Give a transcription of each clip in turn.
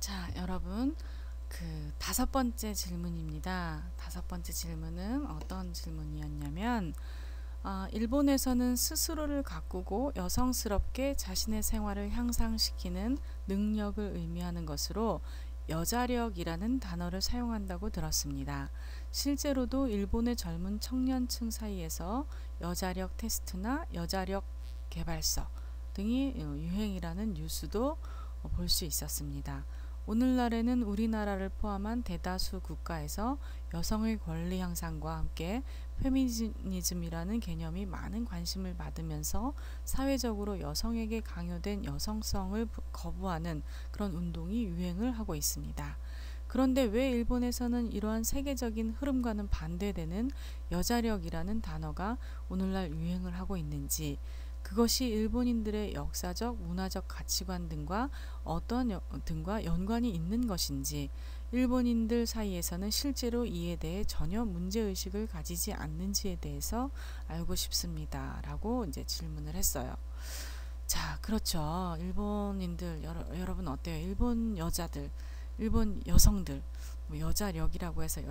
자, 여러분, 다섯 번째 질문입니다. 다섯 번째 질문은 어떤 질문이었냐면, 일본에서는 스스로를 가꾸고 여성스럽게 자신의 생활을 향상시키는 능력을 의미하는 것으로 여자력이라는 단어를 사용한다고 들었습니다. 실제로도 일본의 젊은 청년층 사이에서 여자력 테스트나 여자력 개발서 등이 유행이라는 뉴스도 볼 수 있었습니다. 오늘날에는 우리나라를 포함한 대다수 국가에서 여성의 권리 향상과 함께 페미니즘이라는 개념이 많은 관심을 받으면서 사회적으로 여성에게 강요된 여성성을 거부하는 그런 운동이 유행을 하고 있습니다. 그런데 왜 일본에서는 이러한 세계적인 흐름과는 반대되는 여자력이라는 단어가 오늘날 유행을 하고 있는지, 그것이 일본인들의 역사적, 문화적 가치관 등과 등과 연관이 있는 것인지, 일본인들 사이에서는 실제로 이에 대해 전혀 문제의식을 가지지 않는지에 대해서 알고 싶습니다. 라고 이제 질문을 했어요. 자, 그렇죠. 일본인들, 여러분 어때요? 일본 여자들, 일본 여성들, 여자력이라고 해서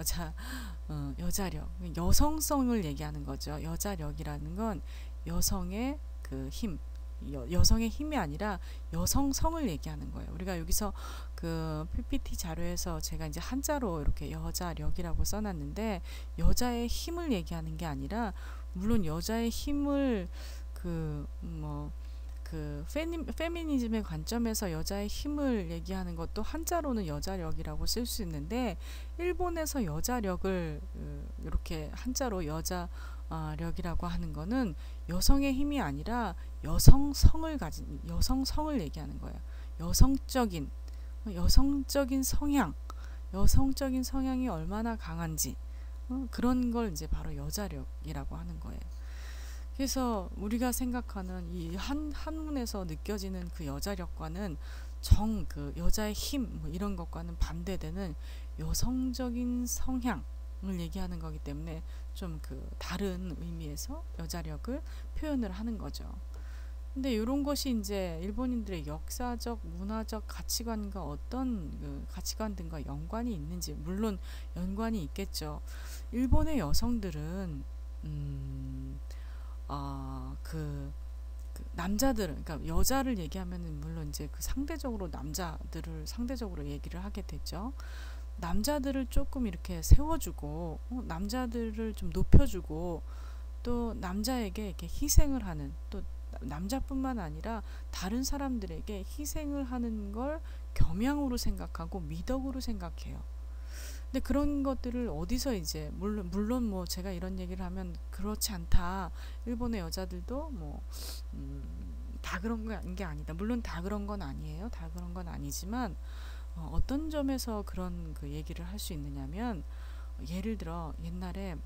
여자력, 여성성을 얘기하는 거죠. 여자력이라는 건 여성의 그 힘, 여성의 힘이 아니라 여성성을 얘기하는 거예요. 우리가 여기서 그 PPT 자료에서 제가 이제 한자로 이렇게 여자력이라고 써놨는데, 여자의 힘을 얘기하는 게 아니라, 물론 여자의 힘을 페미니즘의 관점에서 여자의 힘을 얘기하는 것도 한자로는 여자력이라고 쓸 수 있는데, 일본에서 여자력을 이렇게 한자로 여자력이라고 하는 거는 여성의 힘이 아니라 여성성을 얘기하는 거예요. 여성적인 여성적인 성향이 얼마나 강한지, 그런 걸 이제 바로 여자력이라고 하는 거예요. 그래서 우리가 생각하는 이 한문에서 느껴지는 그 여자력과는 그 여자의 힘 이런 것과는 반대되는 여성적인 성향을 얘기하는 거기 때문에 좀 다른 의미에서 여자력을 표현을 하는 거죠. 근데 이런 것이 이제 일본인들의 역사적, 문화적 가치관과 어떤 가치관 등과 연관이 있는지, 물론 연관이 있겠죠. 일본의 여성들은 남자들은, 그러니까 여자를 얘기하면은 물론 이제 상대적으로 남자들을 상대적으로 얘기를 하게 되죠. 남자들을 조금 이렇게 세워주고, 남자들을 좀 높여주고, 또 남자에게 이렇게 희생을 하는, 또 남자뿐만 아니라 다른 사람들에게 희생을 하는 걸 겸양으로 생각하고 미덕으로 생각해요. 근데 그런 것들을 어디서 이제, 물론 뭐 제가 이런 얘기를 하면 그렇지 않다, 일본의 여자들도 다 그런 게 아니다, 물론 다 그런 건 아니에요. 다 그런 건 아니지만 어떤 점에서 그런 얘기를 할 수 있느냐면, 예를 들어 옛날에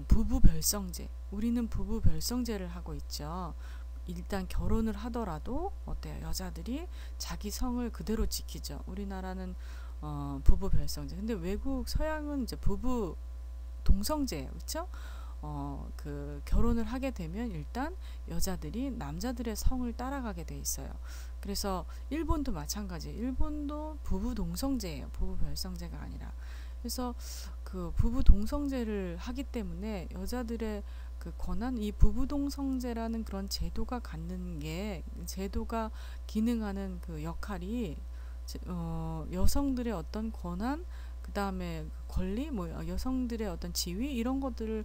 부부 별성제, 우리는 부부 별성제를 하고 있죠. 일단 결혼을 하더라도 어때요? 여자들이 자기 성을 그대로 지키죠. 우리나라는 부부 별성제. 근데 외국 서양은 이제 부부 동성제예요. 그렇죠? 결혼을 하게 되면 일단 여자들이 남자들의 성을 따라가게 돼 있어요. 그래서 일본도 마찬가지예요. 일본도 부부 동성제예요. 부부 별성제가 아니라. 그래서 부부 동성제를 하기 때문에 여자들의 권한, 이 부부 동성제라는 그런 제도가 제도가 기능하는 역할이 여성들의 어떤 권한, 그 다음에 권리, 여성들의 어떤 지위 이런 것들을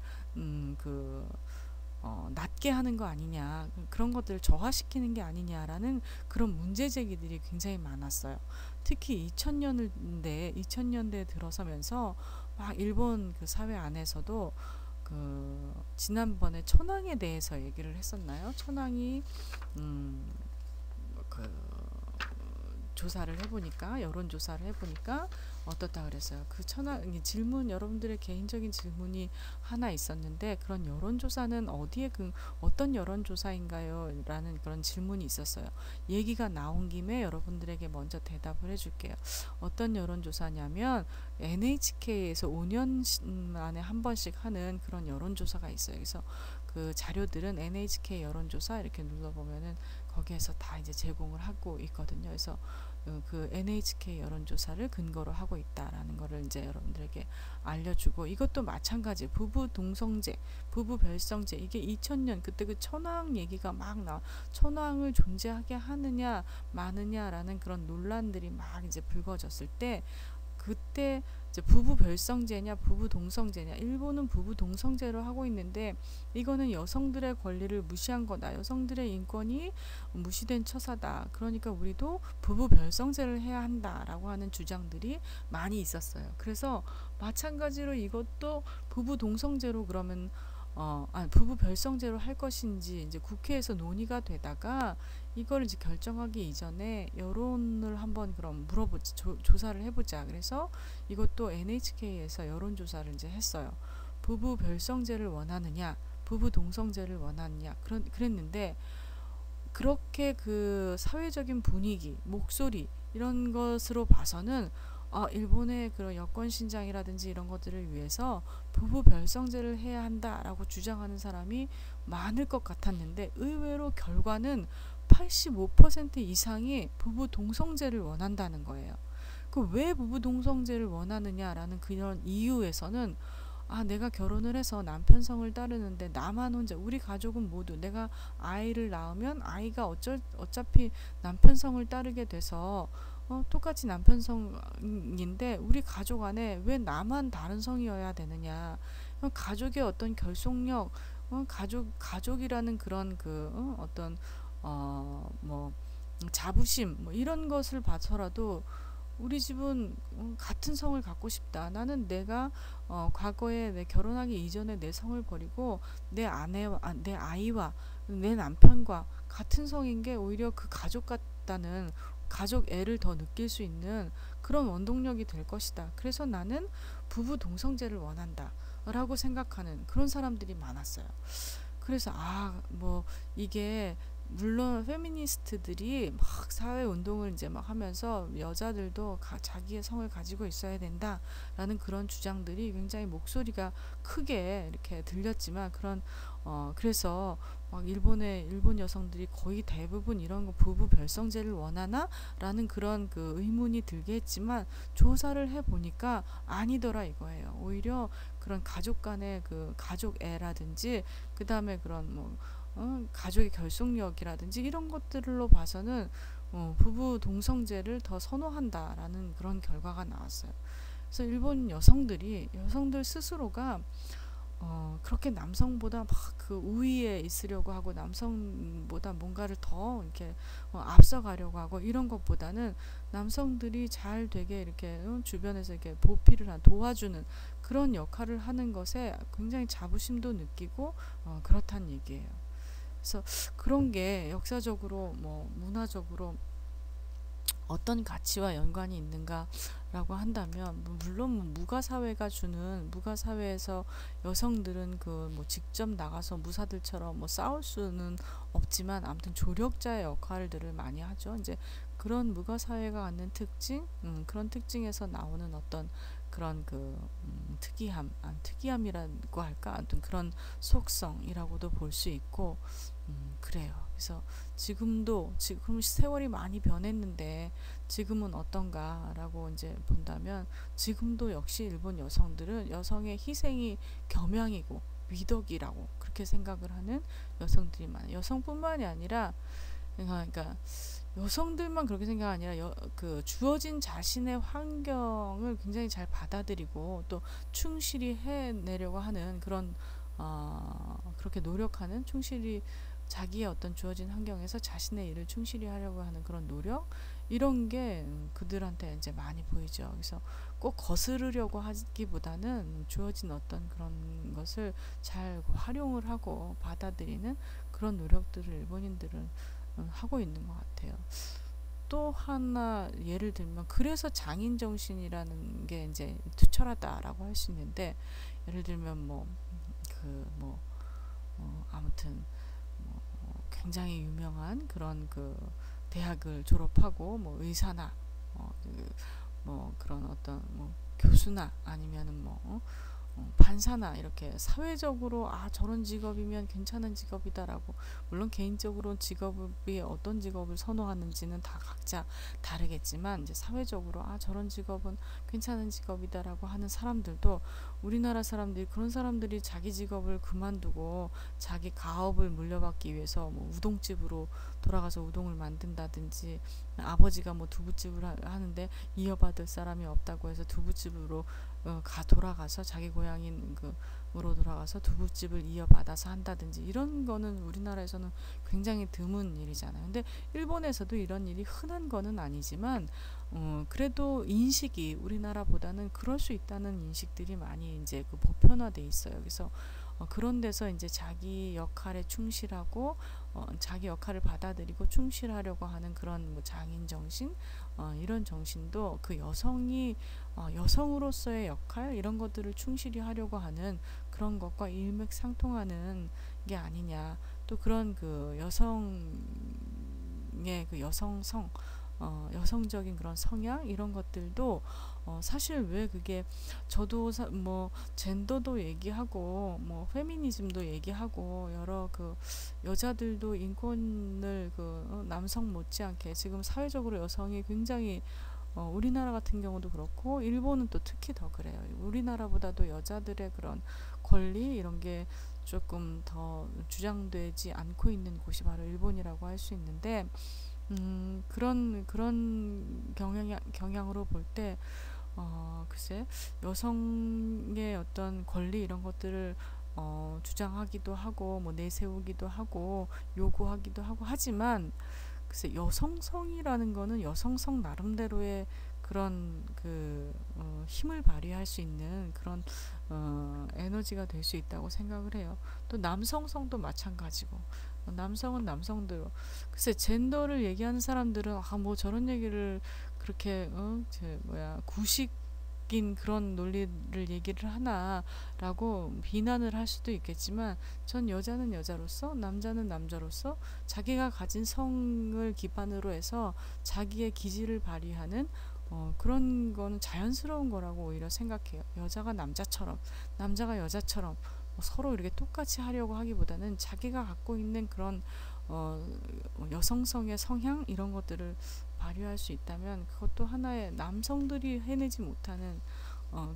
낮게 하는 거 아니냐, 그런 것들을 저하시키는 게 아니냐라는 그런 문제 제기들이 굉장히 많았어요. 특히 2000년대에 들어서면서 막 일본 사회 안에서도 지난번에 천황에 대해서 얘기를 했었나요? 천황이 조사를 해보니까, 여론조사를 해보니까 어떻다 그랬어요. 질문, 여러분들의 개인적인 질문이 하나 있었는데, 그런 여론조사는 어떤 여론조사인가요? 라는 그런 질문이 있었어요. 얘기가 나온 김에 여러분들에게 먼저 대답을 해줄게요. 어떤 여론조사냐면, NHK에서 5년 만에 한 번씩 하는 그런 여론조사가 있어요. 그래서 그 자료들은 NHK 여론조사 이렇게 눌러보면은 거기에서 다 이제 제공을 하고 있거든요. 그래서 그 NHK 여론조사를 근거로 하고 있다라는 거를 이제 여러분들에게 알려주고, 이것도 마찬가지 부부 동성제, 부부 별성제, 이게 2000년 그때 그 천황 얘기가 막 천황을 존재하게 하느냐 마느냐라는 그런 논란들이 막 이제 불거졌을 때, 그때 이제 부부 별성제냐 부부 동성제냐, 일본은 부부 동성제로 하고 있는데 이거는 여성들의 권리를 무시한 거다, 여성들의 인권이 무시된 처사다, 그러니까 우리도 부부 별성제를 해야 한다라고 하는 주장들이 많이 있었어요. 그래서 마찬가지로 이것도 부부 동성제로 그러면 부부 별성제로 할 것인지 이제 국회에서 논의가 되다가, 이걸 이제 결정하기 이전에 여론을 한번 그럼 물어보자, 조사를 해보자. 그래서 이것도 NHK에서 여론조사를 이제 했어요. 부부 별성제를 원하느냐, 부부 동성제를 원하느냐, 그랬는데, 그렇게 그 사회적인 분위기, 목소리 이런 것으로 봐서는 일본의 그런 여권 신장이라든지 이런 것들을 위해서 부부 별성제를 해야 한다라고 주장하는 사람이 많을 것 같았는데, 의외로 결과는 85% 이상이 부부 동성제를 원한다는 거예요. 그 왜 부부 동성제를 원하느냐라는 그런 이유에서는, 내가 결혼을 해서 남편 성을 따르는데 나만 혼자, 우리 가족은 모두 내가 아이를 낳으면 아이가 어차피 남편 성을 따르게 돼서 똑같이 남편 성인데 우리 가족 안에 왜 나만 다른 성이어야 되느냐. 가족의 어떤 결속력, 가족이라는 그런 어떤 뭐 자부심, 뭐 이런 것을 봐서라도 우리 집은 같은 성을 갖고 싶다. 나는 내가 과거에 내 결혼하기 이전에 내 성을 버리고 내 아이와 내 남편과 같은 성인 게 오히려 그 가족 같다는, 가족 애를 더 느낄 수 있는 그런 원동력이 될 것이다. 그래서 나는 부부 동성제를 원한다 라고 생각하는 그런 사람들이 많았어요. 그래서 뭐 이게 물론 페미니스트들이 막 사회 운동을 이제 막 하면서 여자들도 자기의 성을 가지고 있어야 된다라는 그런 주장들이 굉장히 목소리가 크게 이렇게 들렸지만, 그래서 막 일본 여성들이 거의 대부분 이런 거 부부 별성제를 원하나라는 그런 그 의문이 들게 했지만, 조사를 해 보니까 아니더라 이거예요. 오히려 그런 가족 간의 그 가족 애라든지, 그 다음에 그런 가족의 결속력이라든지 이런 것들로 봐서는 부부 동성제를 더 선호한다라는 그런 결과가 나왔어요. 그래서 일본 여성들 스스로가 그렇게 남성보다 막 그 우위에 있으려고 하고 남성보다 뭔가를 더 이렇게 앞서가려고 하고 이런 것보다는 남성들이 잘 되게 이렇게 주변에서 이렇게 보필을 도와주는 그런 역할을 하는 것에 굉장히 자부심도 느끼고 그렇다는 얘기예요. 그래서 그런 게 역사적으로 문화적으로 어떤 가치와 연관이 있는가라고 한다면, 물론 무가사회에서 여성들은 직접 나가서 무사들처럼 싸울 수는 없지만 아무튼 조력자의 역할들을 많이 하죠. 이제 그런 무가사회가 갖는 특징, 그런 특징에서 나오는 어떤 그런 특이함이라고 할까, 아무튼 그런 속성이라고도 볼 수 있고, 그래요. 그래서 지금 세월이 많이 변했는데 지금은 어떤가라고 이제 본다면, 지금도 역시 일본 여성들은 여성의 희생이 겸양이고 위덕이라고 그렇게 생각을 하는 여성들이 많아요. 여성뿐만이 아니라, 그러니까 여성들만 그렇게 생각 아니라 주어진 자신의 환경을 굉장히 잘 받아들이고 또 충실히 해내려고 하는 그런 그렇게 노력하는, 자기의 어떤 주어진 환경에서 자신의 일을 충실히 하려고 하는 그런 노력, 이런 게 그들한테 이제 많이 보이죠. 그래서 꼭 거스르려고 하기보다는 주어진 어떤 그런 것을 잘 활용을 하고 받아들이는 그런 노력들을 일본인들은 하고 있는 것 같아요. 또 하나 예를 들면, 그래서 장인 정신이라는 게 이제 투철하다라고 할 수 있는데, 예를 들면 아무튼 굉장히 유명한 그런 대학을 졸업하고 의사나 그런 어떤 교수나 아니면은 반사나 이렇게 사회적으로 저런 직업이면 괜찮은 직업이다라고, 물론 개인적으로 직업이 어떤 직업을 선호하는지는 다 각자 다르겠지만 이제 사회적으로 저런 직업은 괜찮은 직업이다라고 하는 사람들도, 우리나라 사람들이 그런 사람들이 자기 직업을 그만두고 자기 가업을 물려받기 위해서 뭐 우동집으로 돌아가서 우동을 만든다든지, 아버지가 뭐 두부집을 하는데 이어받을 사람이 없다고 해서 두부집으로 돌아가서 자기 고향인 으로 돌아가서 두부집을 이어받아서 한다든지, 이런 거는 우리나라에서는 굉장히 드문 일이잖아요. 근데 일본에서도 이런 일이 흔한 거는 아니지만 그래도 인식이 우리나라보다는 그럴 수 있다는 인식들이 많이 이제 보편화돼 있어요. 그래서 그런 데서 이제 자기 역할에 충실하고 자기 역할을 받아들이고 충실하려고 하는 그런 뭐 장인 정신, 이런 정신도 그 여성이 여성으로서의 역할, 이런 것들을 충실히 하려고 하는 그런 것과 일맥상통하는 게 아니냐. 또 그런 그 여성의 그 여성성, 여성적인 그런 성향, 이런 것들도 사실 왜 그게, 저도 뭐 젠더도 얘기하고 뭐 페미니즘도 얘기하고 여러 그 여자들도 인권을 남성 못지않게 지금 사회적으로 여성이 굉장히, 우리나라 같은 경우도 그렇고 일본은 또 특히 더 그래요. 우리나라보다도 여자들의 그런 권리, 이런 게 조금 더 주장되지 않고 있는 곳이 바로 일본이라고 할 수 있는데, 그런 경향으로 볼 때, 글쎄, 여성의 어떤 권리 이런 것들을 주장하기도 하고 뭐 내세우기도 하고 요구하기도 하고 하지만, 글쎄 여성성이라는 거는 여성성 나름대로의 그런 힘을 발휘할 수 있는 그런 에너지가 될 수 있다고 생각을 해요. 또 남성성도 마찬가지고, 남성은 남성대로, 글쎄 젠더를 얘기하는 사람들은 뭐 저런 얘기를 그렇게 구식인 그런 논리를 얘기를 하나라고 비난을 할 수도 있겠지만, 전 여자는 여자로서 남자는 남자로서 자기가 가진 성을 기반으로 해서 자기의 기질을 발휘하는 그런 거는 자연스러운 거라고 오히려 생각해요. 여자가 남자처럼 남자가 여자처럼 서로 이렇게 똑같이 하려고 하기보다는 자기가 갖고 있는 그런 여성성의 성향, 이런 것들을 발휘할 수 있다면, 그것도 하나의 남성들이 해내지 못하는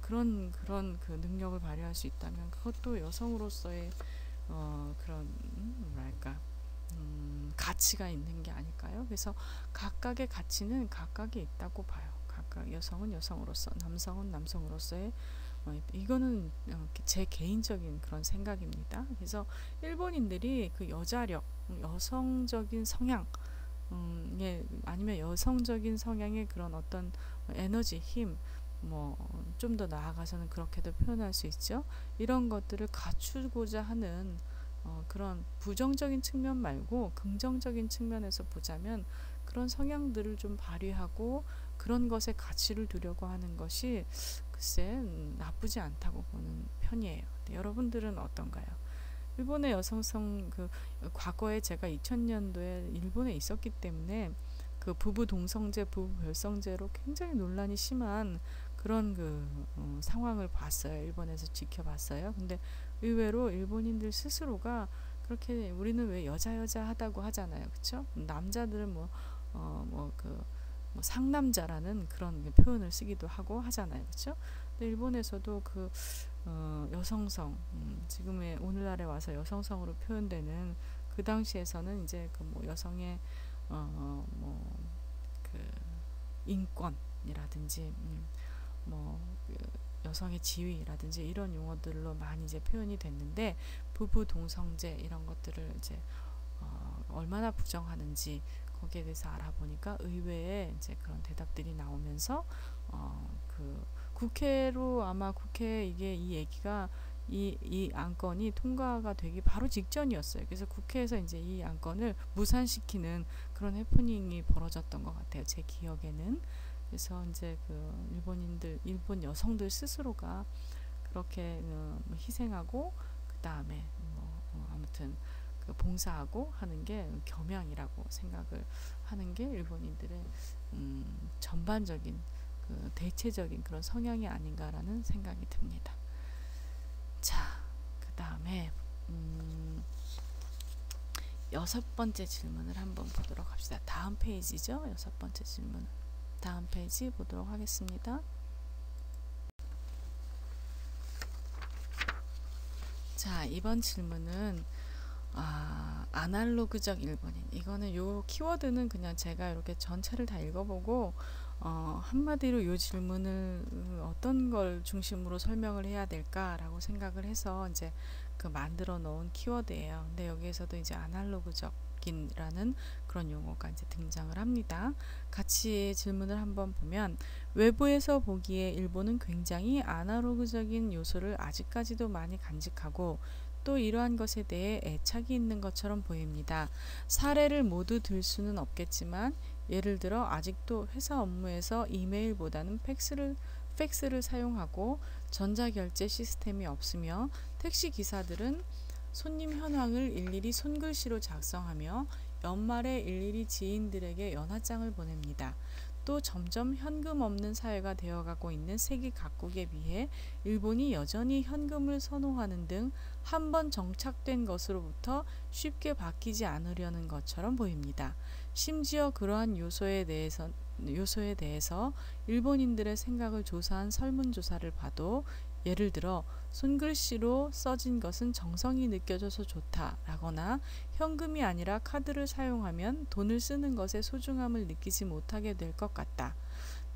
그런 그 능력을 발휘할 수 있다면, 그것도 여성으로서의 그런 뭐랄까 가치가 있는 게 아닐까요? 그래서 각각의 가치는 각각에 있다고 봐요. 각각, 여성은 여성으로서, 남성은 남성으로서의, 이거는 제 개인적인 그런 생각입니다. 그래서 일본인들이 그 여자력, 여성적인 성향, 아니면 여성적인 성향의 그런 어떤 에너지, 힘, 뭐 좀 더 나아가서는 그렇게도 표현할 수 있죠. 이런 것들을 갖추고자 하는 그런 부정적인 측면 말고 긍정적인 측면에서 보자면, 그런 성향들을 좀 발휘하고 그런 것에 가치를 두려고 하는 것이 글쎄 나쁘지 않다고 보는 편이에요. 네, 여러분들은 어떤가요? 일본의 여성성, 과거에 제가 2000년도에 일본에 있었기 때문에 그 부부 동성제, 부부 별성제로 굉장히 논란이 심한 그런 상황을 봤어요. 일본에서 지켜봤어요. 근데 의외로 일본인들 스스로가 그렇게, 우리는 왜 여자 하다고 하잖아요. 그쵸? 남자들은 뭐 상남자라는 그런 표현을 쓰기도 하고 하잖아요. 그쵸? 근데 일본에서도 여성성, 지금의 오늘날에 와서 여성성으로 표현되는, 그 당시에서는 이제 뭐 여성의 인권이라든지 여성의 지위라든지 이런 용어들로 많이 이제 표현이 됐는데, 부부 동성제 이런 것들을 이제 얼마나 부정하는지 거기에 대해서 알아보니까 의외의 이제 그런 대답들이 나오면서 국회로, 아마 국회에 이 얘기가 이 안건이 통과가 되기 바로 직전이었어요. 그래서 국회에서 이제 이 안건을 무산시키는 그런 해프닝이 벌어졌던 것 같아요. 제 기억에는. 그래서 이제 일본 여성들 스스로가 그렇게 희생하고, 그 다음에 아무튼 봉사하고 하는 게 겸양이라고 생각을 하는 게 일본인들의 전반적인 대체적인 그런 성향이 아닌가라는 생각이 듭니다. 자, 그 다음에 6번째 질문을 한번 보도록 합시다. 다음 페이지죠. 6번째 질문. 다음 페이지 보도록 하겠습니다. 자, 이번 질문은 아날로그적 일본인. 이거는 요 키워드는 그냥 제가 이렇게 전체를 다 읽어보고 한마디로 요 질문을 어떤 걸 중심으로 설명을 해야 될까라고 생각을 해서 이제 그 만들어 놓은 키워드예요. 근데 여기에서도 이제 아날로그적인이라는 그런 용어가 이제 등장을 합니다. 같이 질문을 한번 보면, 외부에서 보기에 일본은 굉장히 아날로그적인 요소를 아직까지도 많이 간직하고 또 이러한 것에 대해 애착이 있는 것처럼 보입니다. 사례를 모두 들 수는 없겠지만 예를 들어 아직도 회사 업무에서 이메일보다는 팩스를 사용하고 전자결제 시스템이 없으며 택시 기사들은 손님 현황을 일일이 손글씨로 작성하며 연말에 일일이 지인들에게 연하장을 보냅니다. 또 점점 현금 없는 사회가 되어가고 있는 세계 각국에 비해 일본이 여전히 현금을 선호하는 등 한 번 정착된 것으로부터 쉽게 바뀌지 않으려는 것처럼 보입니다. 심지어 그러한 요소에 대해서 일본인들의 생각을 조사한 설문조사를 봐도 예를 들어 손글씨로 써진 것은 정성이 느껴져서 좋다라거나 현금이 아니라 카드를 사용하면 돈을 쓰는 것의 소중함을 느끼지 못하게 될 것 같다.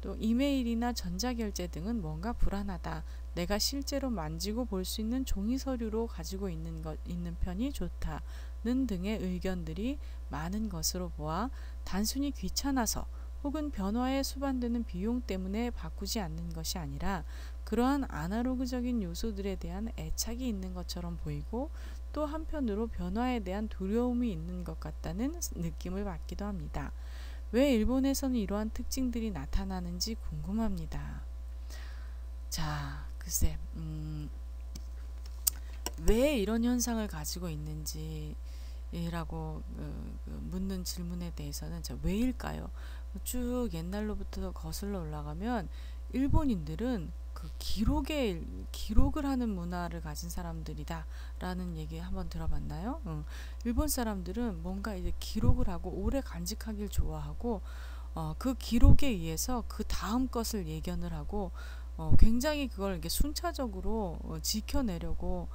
또 이메일이나 전자결제 등은 뭔가 불안하다. 내가 실제로 만지고 볼 수 있는 종이 서류로 가지고 있는 편이 좋다는 등의 의견들이 많은 것으로 보아 단순히 귀찮아서 혹은 변화에 수반되는 비용 때문에 바꾸지 않는 것이 아니라 그러한 아날로그적인 요소들에 대한 애착이 있는 것처럼 보이고 또 한편으로 변화에 대한 두려움이 있는 것 같다는 느낌을 받기도 합니다. 왜 일본에서는 이러한 특징들이 나타나는지 궁금합니다. 자, 글쎄, 왜 이런 현상을 가지고 있는지라고 묻는 질문에 대해서는 왜일까요? 쭉 옛날로부터 거슬러 올라가면 일본인들은 그 기록을 하는 문화를 가진 사람들이다라는 얘기 한번 들어봤나요? 일본 사람들은 뭔가 이제 기록을 하고 오래 간직하길 좋아하고 그 기록에 의해서 그 다음 것을 예견을 하고 굉장히 그걸 이렇게 순차적으로 지켜내려고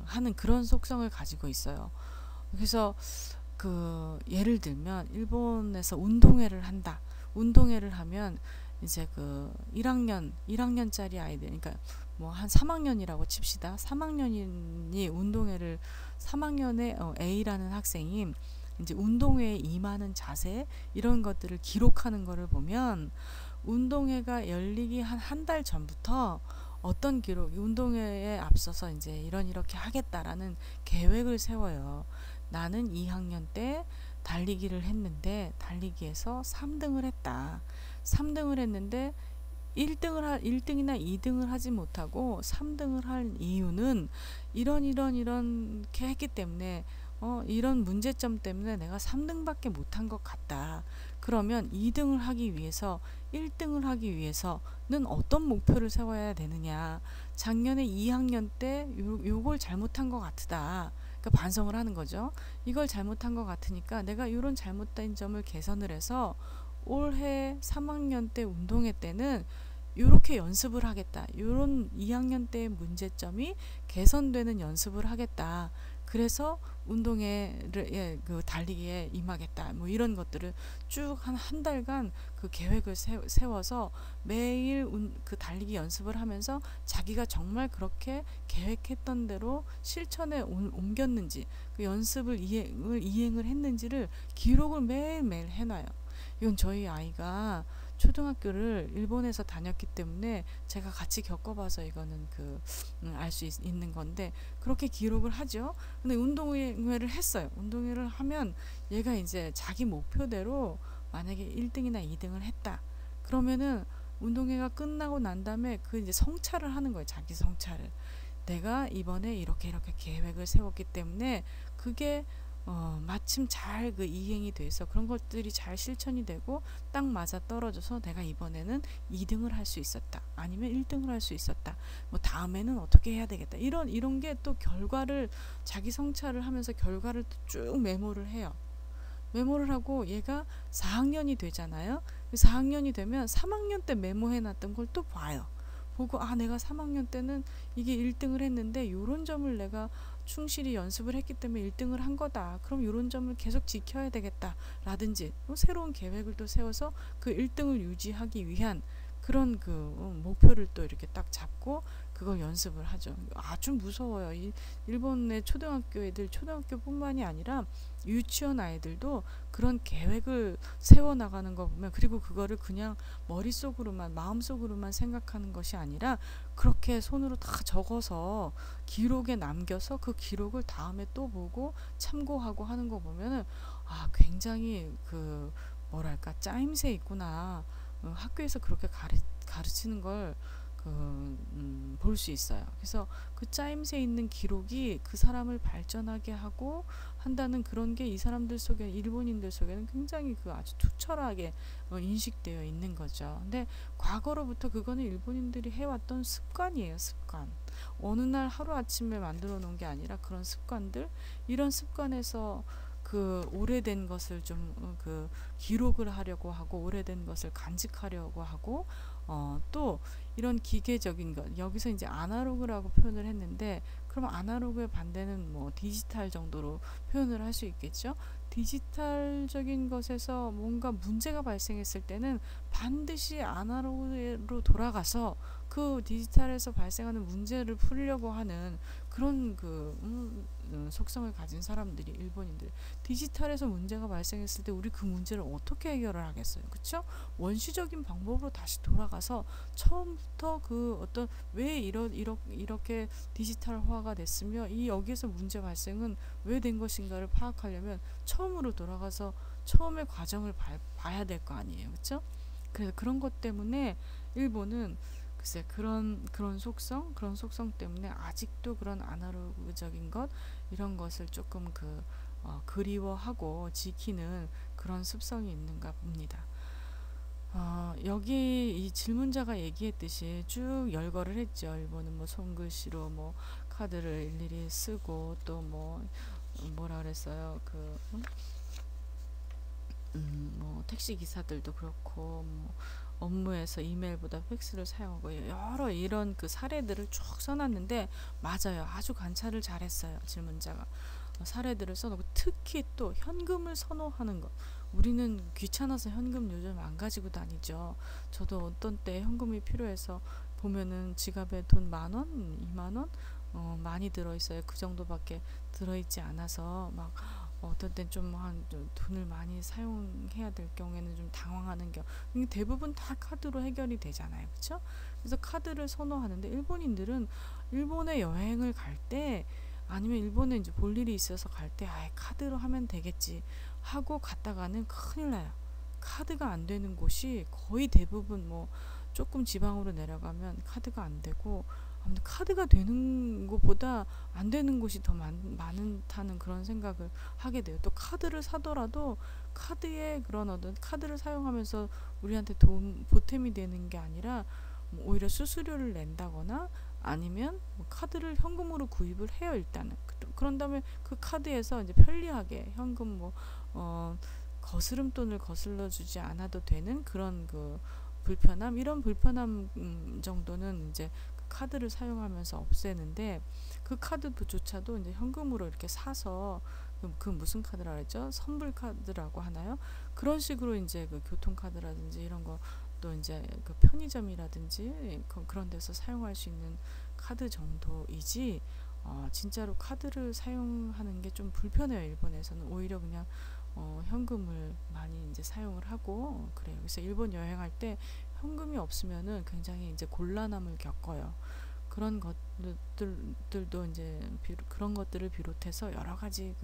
하는 그런 속성을 가지고 있어요. 그래서 예를 들면 일본에서 운동회를 한다. 운동회를 하면 이제 1학년짜리 아이들, 그러니까 뭐 한 3학년이라고 칩시다. 3학년이 운동회를 3학년의 A라는 학생이 이제 운동회에 임하는 자세 이런 것들을 기록하는 거를 보면 운동회가 열리기 한 달 전부터 어떤 운동회에 앞서서 이제 이렇게 하겠다라는 계획을 세워요. 나는 2학년 때 달리기를 했는데 달리기에서 3등을 했다. 3등을 했는데 1등이나 2등을 하지 못하고 3등을 할 이유는 이렇게 했기 때문에 이런 문제점 때문에 내가 3등밖에 못한 것 같다. 그러면 2등을 하기 위해서 1등을 하기 위해서는 어떤 목표를 세워야 되느냐. 작년에 2학년 때 요걸 잘못한 것 같다. 그러니까 반성을 하는 거죠. 이걸 잘못한 것 같으니까 내가 이런 잘못된 점을 개선을 해서 올해 3학년 때 운동회 때는 이렇게 연습을 하겠다. 이런 2학년 때의 문제점이 개선되는 연습을 하겠다. 그래서 운동회를 달리기에 임하겠다. 뭐 이런 것들을 쭉 한 달간 그 계획을 세워서 매일 그 달리기 연습을 하면서 자기가 정말 그렇게 계획했던 대로 실천에 옮겼는지 그 연습을 이행을 했는지를 기록을 매일매일 해놔요. 이건 저희 아이가 초등학교를 일본에서 다녔기 때문에 제가 같이 겪어봐서 이거는 알 수 있는 건데 그렇게 기록을 하죠. 근데 운동회를 했어요. 운동회를 하면 얘가 이제 자기 목표대로 만약에 1등이나 2등을 했다. 그러면은 운동회가 끝나고 난 다음에 이제 성찰을 하는 거예요. 자기 성찰을. 내가 이번에 이렇게 계획을 세웠기 때문에 그게 마침 잘 그 이행이 돼서 그런 것들이 잘 실천이 되고 딱 맞아 떨어져서 내가 이번에는 2등을 할 수 있었다. 아니면 1등을 할 수 있었다. 뭐 다음에는 어떻게 해야 되겠다. 이런 게 또 결과를 자기 성찰을 하면서 결과를 쭉 메모를 해요. 메모를 하고 얘가 4학년이 되잖아요. 4학년이 되면 3학년 때 메모해 놨던 걸 또 봐요. 보고 내가 3학년 때는 이게 1등을 했는데 요런 점을 내가 충실히 연습을 했기 때문에 1등을 한 거다. 그럼 요런 점을 계속 지켜야 되겠다. 라든지 새로운 계획을 또 세워서 그 1등을 유지하기 위한 그런 그 목표를 또 이렇게 딱 잡고 그걸 연습을 하죠. 아주 무서워요. 일본의 초등학교 애들, 초등학교뿐만이 아니라 유치원 아이들도 그런 계획을 세워나가는 거 보면, 그리고 그거를 그냥 머릿속으로만, 마음속으로만 생각하는 것이 아니라 그렇게 손으로 다 적어서 기록에 남겨서 그 기록을 다음에 또 보고 참고하고 하는 거 보면은 굉장히 그 뭐랄까 짜임새 있구나. 학교에서 그렇게 가르치는 걸 볼 수 있어요. 그래서 그 짜임새 있는 기록이 그 사람을 발전하게 하고 한다는 그런 게 이 사람들 속에, 일본인들 속에는 굉장히 그 아주 투철하게 인식되어 있는 거죠. 근데 과거로부터 그거는 일본인들이 해왔던 습관이에요. 습관. 어느 날 하루아침에 만들어 놓은 게 아니라 그런 습관들, 이런 습관에서 그 오래된 것을 좀 그 기록을 하려고 하고 오래된 것을 간직하려고 하고 또 이런 기계적인 것, 여기서 이제 아날로그라고 표현을 했는데, 그럼 아날로그의 반대는 뭐 디지털 정도로 표현을 할 수 있겠죠. 디지털적인 것에서 뭔가 문제가 발생했을 때는 반드시 아날로그로 돌아가서 그 디지털에서 발생하는 문제를 풀려고 하는 그런 속성을 가진 사람들이 일본인들. 디지털에서 문제가 발생했을 때 우리 그 문제를 어떻게 해결을 하겠어요, 그렇죠? 원시적인 방법으로 다시 돌아가서 처음부터 그 어떤 왜 이렇게 디지털화가 됐으며 이 여기에서 문제 발생은 왜 된 것인가를 파악하려면 처음으로 돌아가서 처음의 과정을 봐야 될 거 아니에요, 그렇죠? 그래서 그런 것 때문에 일본은 글쎄 그런 속성 때문에 아직도 그런 아날로그적인 것, 이런 것을 조금 그리워하고 지키는 그런 습성이 있는가 봅니다. 여기 이 질문자가 얘기했듯이 쭉 열거를 했죠. 일본은 뭐 손글씨로 뭐 카드를 일일이 쓰고 또 뭐라 그랬어요. 뭐 택시 기사들도 그렇고 뭐 업무에서 이메일보다 팩스를 사용하고 여러 이런 그 사례들을 쭉 써놨는데, 맞아요. 아주 관찰을 잘했어요. 질문자가. 사례들을 써놓고 특히 또 현금을 선호하는 것. 우리는 귀찮아서 현금 요즘 안 가지고 다니죠. 저도 어떤 때 현금이 필요해서 보면은 지갑에 돈 10,000원, 20,000원 많이 들어있어요. 그 정도밖에 들어있지 않아서 막 어떤 땐 좀 돈을 많이 사용해야 될 경우에는 좀 당황하는 경우. 대부분 다 카드로 해결이 되잖아요, 그렇죠? 그래서 카드를 선호하는데, 일본인들은 일본에 여행을 갈 때 아니면 일본에 이제 볼 일이 있어서 갈 때 카드로 하면 되겠지 하고 갔다가는 큰일 나요. 카드가 안 되는 곳이 거의 대부분, 뭐 조금 지방으로 내려가면 카드가 안 되고, 아무튼 카드가 되는 곳보다 안 되는 곳이 더 많다는 그런 생각을 하게 돼요. 또 카드를 사더라도 카드의 그런 어떤 카드를 사용하면서 우리한테 보탬이 되는 게 아니라 오히려 수수료를 낸다거나 아니면 카드를 현금으로 구입을 해요, 일단은. 그런 다음에 그 카드에서 이제 편리하게 현금 거스름돈을 거슬러 주지 않아도 되는 그런 불편함, 이런 불편함 정도는 이제 카드를 사용하면서 없애는데, 그 카드조차도 이제 현금으로 이렇게 사서 그 무슨 카드라 그랬죠? 선불 카드라고 하나요? 그런 식으로 이제 그 교통카드라든지 이런 거, 또 이제 그 편의점이라든지 그런 데서 사용할 수 있는 카드 정도이지, 진짜로 카드를 사용하는 게 좀 불편해요. 일본에서는 오히려 그냥 현금을 많이 이제 사용을 하고 그래요. 그래서 일본 여행할 때 현금이 없으면은 굉장히 이제 곤란함을 겪어요. 그런 것들도 이제 그런 것들을 비롯해서 여러 가지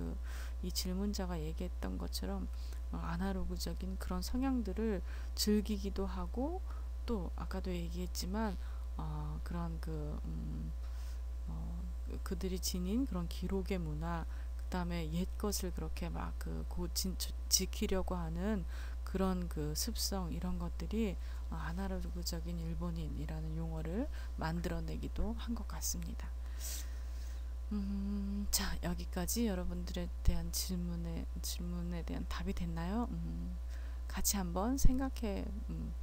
이 질문자가 얘기했던 것처럼 아날로그적인 그런 성향들을 즐기기도 하고, 또 아까도 얘기했지만 그런 그들이 지닌 그런 기록의 문화, 그 그다음에 옛 것을 그렇게 막 지키려고 하는 그런 그 습성, 이런 것들이 아날로그적인 일본인이라는 용어를 만들어내기도 한 것 같습니다. 자, 여기까지 여러분들에 대한 질문에 대한 답이 됐나요? 같이 한번 생각해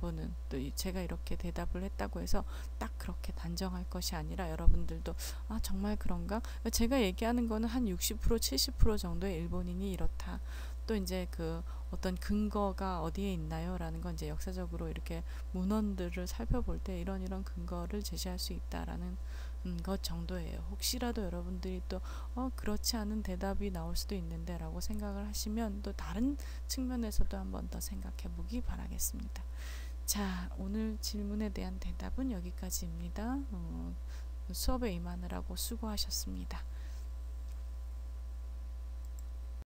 보는, 또 제가 이렇게 대답을 했다고 해서 딱 그렇게 단정할 것이 아니라 여러분들도 정말 그런가? 제가 얘기하는 거는 한 60% 70% 정도의 일본인이 이렇다. 또 이제 그 어떤 근거가 어디에 있나요? 라는 건 이제 역사적으로 이렇게 문헌들을 살펴볼 때 이런 근거를 제시할 수 있다라는 것 정도예요. 혹시라도 여러분들이 또 그렇지 않은 대답이 나올 수도 있는데 라고 생각을 하시면 또 다른 측면에서도 한번 더 생각해 보기 바라겠습니다. 자, 오늘 질문에 대한 대답은 여기까지입니다. 수업에 임하느라고 수고하셨습니다.